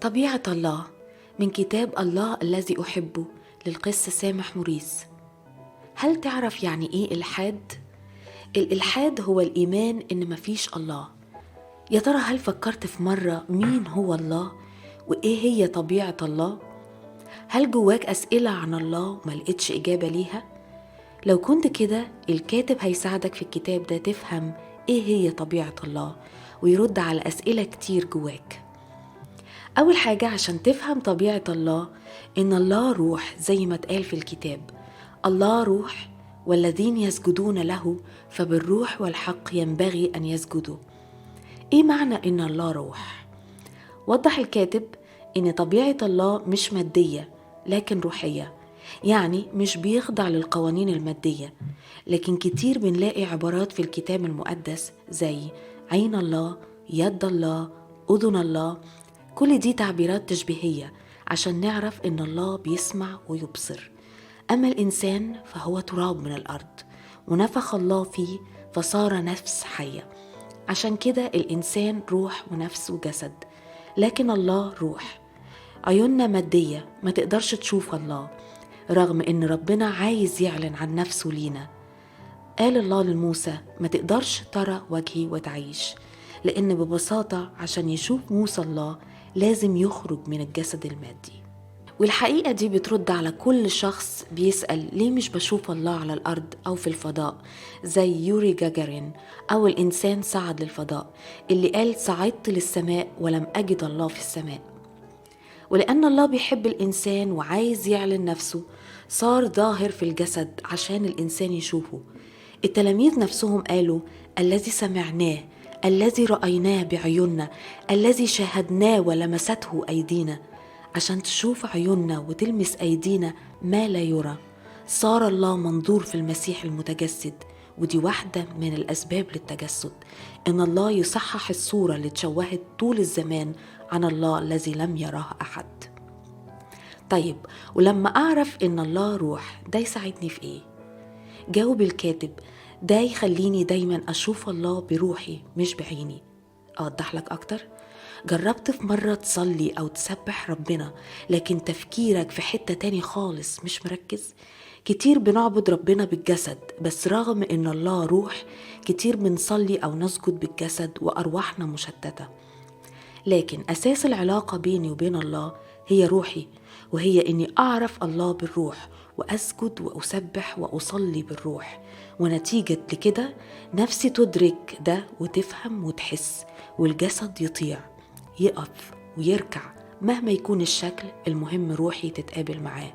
طبيعة الله من كتاب الله الذي أحبه للقس سامح موريس. هل تعرف يعني إيه إلحاد؟ الإلحاد هو الإيمان إن مفيش الله. يا ترى هل فكرت في مرة مين هو الله؟ وإيه هي طبيعة الله؟ هل جواك أسئلة عن الله وما لقيتش إجابة ليها؟ لو كنت كده الكاتب هيساعدك في الكتاب ده تفهم إيه هي طبيعة الله ويرد على أسئلة كتير جواك. أول حاجة عشان تفهم طبيعة الله إن الله روح زي ما اتقال في الكتاب، الله روح والذين يسجدون له فبالروح والحق ينبغي أن يسجدوا. إيه معنى إن الله روح؟ وضح الكاتب إن طبيعة الله مش مادية لكن روحية، يعني مش بيخضع للقوانين المادية، لكن كتير بنلاقي عبارات في الكتاب المقدس زي عين الله، يد الله، أذن الله. كل دي تعبيرات تشبيهية عشان نعرف إن الله بيسمع ويبصر. أما الإنسان فهو تراب من الأرض ونفخ الله فيه فصار نفس حية. عشان كده الإنسان روح ونفس وجسد، لكن الله روح. عيوننا مادية ما تقدرش تشوف الله، رغم إن ربنا عايز يعلن عن نفسه لينا. قال الله لموسى ما تقدرش ترى وجهي وتعيش، لأن ببساطة عشان يشوف موسى الله لازم يخرج من الجسد المادي. والحقيقة دي بترد على كل شخص بيسأل ليه مش بشوف الله على الأرض أو في الفضاء، زي يوري جاجارين أو الإنسان صعد للفضاء اللي قال صعدت للسماء ولم أجد الله في السماء. ولأن الله بيحب الإنسان وعايز يعلن نفسه صار ظاهر في الجسد عشان الإنسان يشوفه. التلاميذ نفسهم قالوا الذي سمعناه، الذي رأيناه بعيوننا، الذي شاهدناه ولمسته أيدينا. عشان تشوف عيوننا وتلمس أيدينا ما لا يرى، صار الله منظور في المسيح المتجسد. ودي واحدة من الأسباب للتجسد، إن الله يصحح الصورة اللي تشوهت طول الزمان عن الله الذي لم يراه أحد. طيب، ولما أعرف إن الله روح ده يساعدني في إيه؟ جاوب الكاتب ده يخليني دايما أشوف الله بروحي مش بعيني. أوضح لك أكتر. جربت في مرة تصلي أو تسبح ربنا لكن تفكيرك في حتة تاني خالص مش مركز؟ كتير بنعبد ربنا بالجسد، بس رغم إن الله روح كتير بنصلي أو نسجد بالجسد وأرواحنا مشتتة. لكن أساس العلاقة بيني وبين الله هي روحي، وهي إني أعرف الله بالروح وأسجد وأسبح وأصلي بالروح. ونتيجة لكده نفسي تدرك ده وتفهم وتحس، والجسد يطيع يقف ويركع مهما يكون الشكل، المهم روحي تتقابل معاه.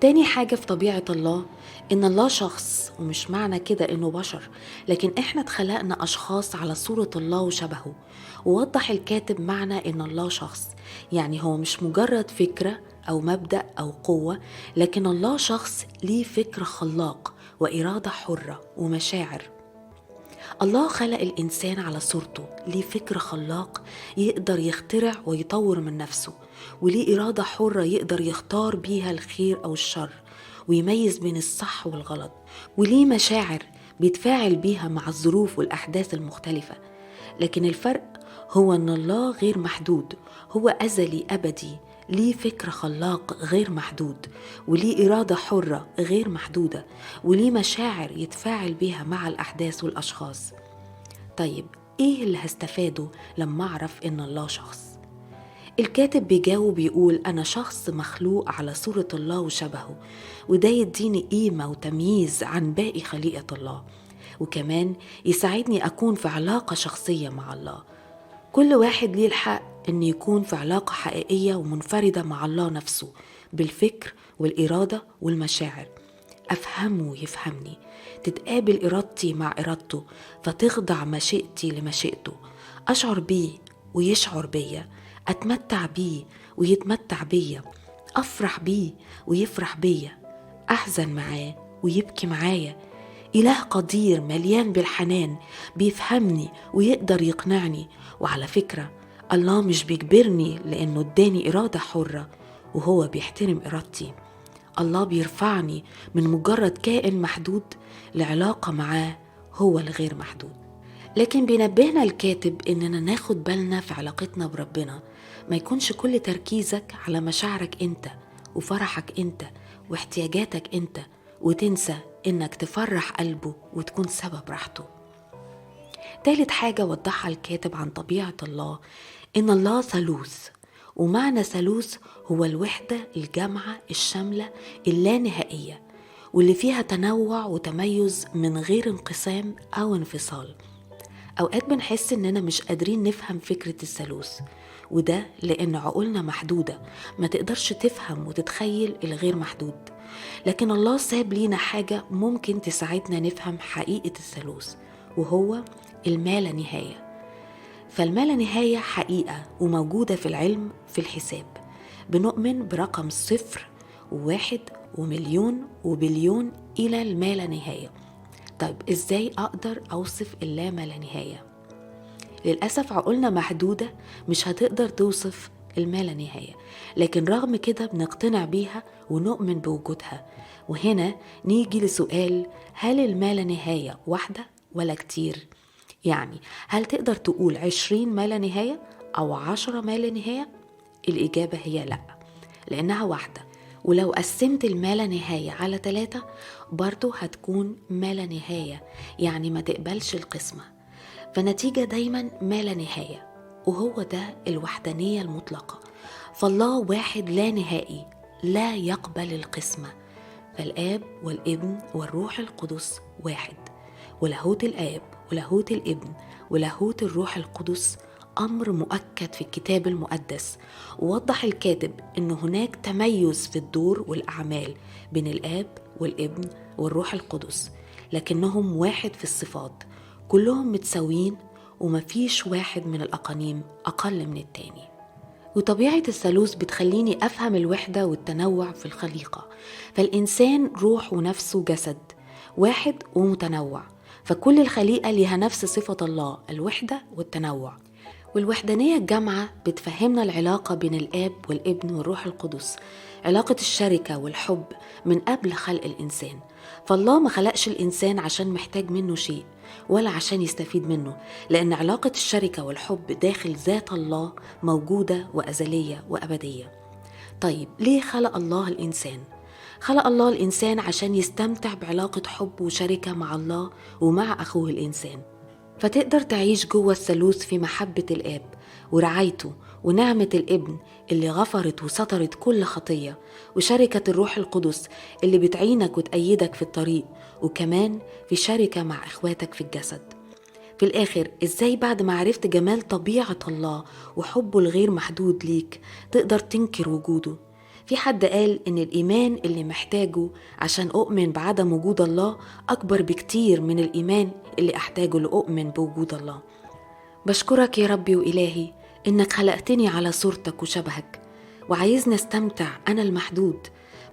تاني حاجة في طبيعة الله إن الله شخص، ومش معنى كده إنه بشر، لكن إحنا اتخلقنا أشخاص على صورة الله وشبهه. ووضح الكاتب معنى إن الله شخص، يعني هو مش مجرد فكرة أو مبدأ أو قوة، لكن الله شخص ليه فكر خلاق وإرادة حرة ومشاعر. الله خلق الإنسان على صورته، ليه فكر خلاق يقدر يخترع ويطور من نفسه، وليه إرادة حرة يقدر يختار بيها الخير أو الشر ويميز بين الصح والغلط، وليه مشاعر بيتفاعل بيها مع الظروف والأحداث المختلفة. لكن الفرق هو أن الله غير محدود، هو أزلي أبدي، ليه فكر خلاق غير محدود، وليه إرادة حرة غير محدودة، وليه مشاعر يتفاعل بيها مع الأحداث والأشخاص. طيب، إيه اللي هستفاده لما أعرف إن الله شخص؟ الكاتب بيجاوب يقول أنا شخص مخلوق على صورة الله وشبهه، وده يديني قيمة وتمييز عن باقي خليقة الله، وكمان يساعدني أكون في علاقة شخصية مع الله. كل واحد ليه الحق إن يكون في علاقة حقيقية ومنفردة مع الله نفسه بالفكر والإرادة والمشاعر. أفهمه ويفهمني، تتقابل إرادتي مع إرادته، فتخضع مشيئتي لمشيئته. أشعر بيه ويشعر بيا، أتمتع بيه ويتمتع بيا، أفرح بيه ويفرح بيا، أحزن معاه ويبكي معايا. إله قدير مليان بالحنان، بيفهمني ويقدر يقنعني. وعلى فكرة الله مش بيجبرني لأنه اداني إرادة حرة، وهو بيحترم إرادتي. الله بيرفعني من مجرد كائن محدود لعلاقة معاه هو الغير محدود. لكن بينبهنا الكاتب إننا ناخد بالنا في علاقتنا بربنا ما يكونش كل تركيزك على مشاعرك انت وفرحك انت واحتياجاتك انت، وتنسى انك تفرح قلبه وتكون سبب راحته. تالت حاجة وضحها الكاتب عن طبيعة الله، إن الله ثالوث، ومعنى ثالوث هو الوحدة الجامعة الشاملة اللانهائية، واللي فيها تنوع وتميز من غير انقسام أو انفصال. أوقات بنحس إننا مش قادرين نفهم فكرة الثالوث، وده لأن عقولنا محدودة، ما تقدرش تفهم وتتخيل الغير محدود. لكن الله ساب لينا حاجة ممكن تساعدنا نفهم حقيقة الثالوث، وهو المالا نهاية. فالمالا نهاية حقيقة وموجودة في العلم في الحساب. بنؤمن برقم 0 و1 ومليون وبليون إلى المالا نهاية. طيب إزاي أقدر أوصف اللامالا نهاية؟ للأسف عقولنا محدودة، مش هتقدر توصف المالا نهاية، لكن رغم كده بنقتنع بيها ونؤمن بوجودها. وهنا نيجي لسؤال، هل المالا نهاية واحدة ولا كتير؟ يعني هل تقدر تقول 20 ما لا نهاية أو 10 ما لا نهاية؟ الإجابة هي لأ، لأنها واحدة. ولو قسمت الما لا نهاية على 3 برضو هتكون ما لا نهاية، يعني ما تقبلش القسمة. فنتيجة دايما ما لا نهاية، وهو ده الوحدانية المطلقة. فالله واحد لا نهائي لا يقبل القسمة. فالآب والابن والروح القدس واحد، ولاهوت الآب ولاهوت الابن ولاهوت الروح القدس أمر مؤكد في الكتاب المقدس. ووضح الكاتب أن هناك تميز في الدور والأعمال بين الآب والابن والروح القدس، لكنهم واحد في الصفات، كلهم متساويين ومفيش واحد من الأقانيم أقل من التاني. وطبيعة الثالوث بتخليني أفهم الوحدة والتنوع في الخليقة. فالإنسان روح ونفس وجسد واحد ومتنوع، فكل الخليقة لها نفس صفة الله، الوحدة والتنوع. والوحدانية الجامعة بتفهمنا العلاقة بين الآب والابن والروح القدس، علاقة الشركة والحب من قبل خلق الإنسان. فالله ما خلقش الإنسان عشان محتاج منه شيء ولا عشان يستفيد منه، لأن علاقة الشركة والحب داخل ذات الله موجودة وأزلية وأبدية. طيب ليه خلق الله الإنسان؟ خلق الله الإنسان عشان يستمتع بعلاقة حب وشركة مع الله ومع أخوه الإنسان، فتقدر تعيش جوه الثالوث في محبة الآب ورعايته ونعمة الابن اللي غفرت وسترت كل خطية، وشركة الروح القدس اللي بتعينك وتأيدك في الطريق، وكمان في شركة مع إخواتك في الجسد. في الآخر إزاي بعد ما عرفت جمال طبيعة الله وحبه الغير محدود ليك تقدر تنكر وجوده؟ في حد قال إن الإيمان اللي محتاجه عشان أؤمن بعدم وجود الله أكبر بكتير من الإيمان اللي أحتاجه لأؤمن بوجود الله. بشكرك يا ربي وإلهي إنك خلقتني على صورتك وشبهك، وعايزني استمتع أنا المحدود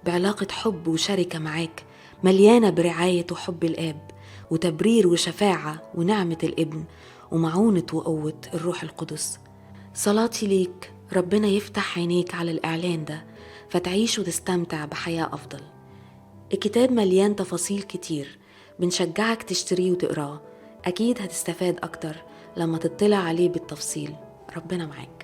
بعلاقة حب وشركة معاك مليانة برعاية وحب الآب وتبرير وشفاعة ونعمة الابن ومعونة وقوة الروح القدس. صلاتي ليك ربنا يفتح عينيك على الإعلان ده فتعيش وتستمتع بحياة أفضل. الكتاب مليان تفاصيل كتير، بنشجعك تشتريه وتقراه، أكيد هتستفاد أكتر لما تطلع عليه بالتفصيل. ربنا معاك.